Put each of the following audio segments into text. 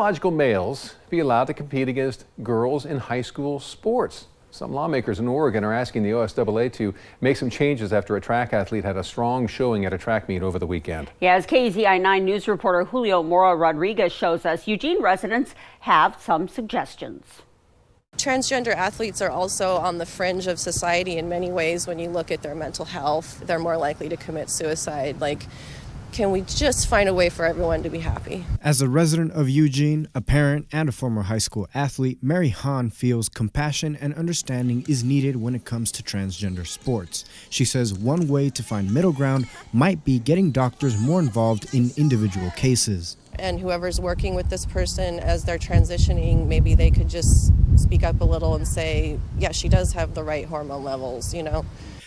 Biological males be allowed to compete against girls in high school sports. Some lawmakers in Oregon are asking the OSAA to make some changes after a track athlete had a strong showing at a track meet over the weekend. Yeah, as KZI 9 News reporter Julio Mora Rodriguez shows us, Eugene residents have some suggestions. Transgender athletes are also on the fringe of society in many ways. When you look at their mental health, they're more likely to commit suicide. Can we just find a way for everyone to be happy? As a resident of Eugene, a parent, and a former high school athlete, Mary Hahn feels compassion and understanding is needed when it comes to transgender sports. She says one way to find middle ground might be getting doctors more involved in individual cases. And whoever's working with this person as they're transitioning, maybe they could just speak up a little and say, yeah, she does have the right hormone levels,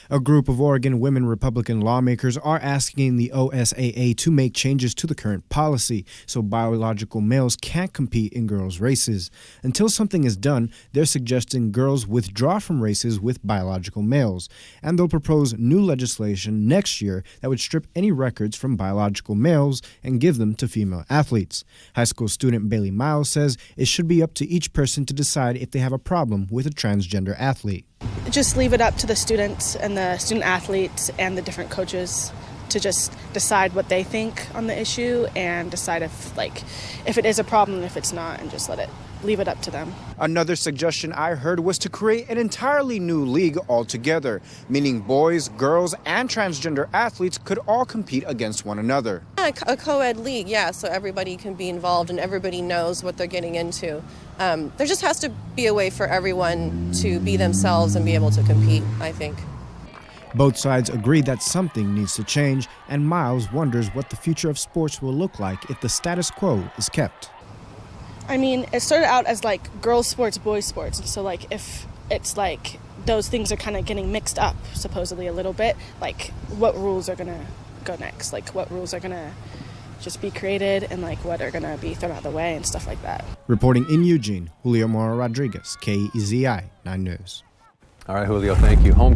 A group of Oregon women Republican lawmakers are asking the OSAA to make changes to the current policy so biological males can't compete in girls' races. Until something is done, they're suggesting girls withdraw from races with biological males, and they'll propose new legislation next year that would strip any records from biological males and give them to female athletes. High school student Bailey Miles says it should be up to each person to decide if they have a problem with a transgender athlete. Just leave it up to the students and the student athletes and the different coaches to just decide what they think on the issue and decide if it is a problem, if it's not, and just leave it up to them. Another suggestion I heard was to create an entirely new league altogether, meaning boys, girls, and transgender athletes could all compete against one another. A co-ed league, yeah, so everybody can be involved and everybody knows what they're getting into. There just has to be a way for everyone to be themselves and be able to compete, I think. Both sides agree that something needs to change, and Miles wonders what the future of sports will look like if the status quo is kept. I mean, it started out as girls sports, boys sports. So if it's those things are kind of getting mixed up, supposedly a little bit, what rules are going to go next? What rules are going to just be created and what are going to be thrown out of the way and stuff like that. Reporting in Eugene, Julio Mora Rodriguez, KZI 9 News. All right, Julio, thank you. Home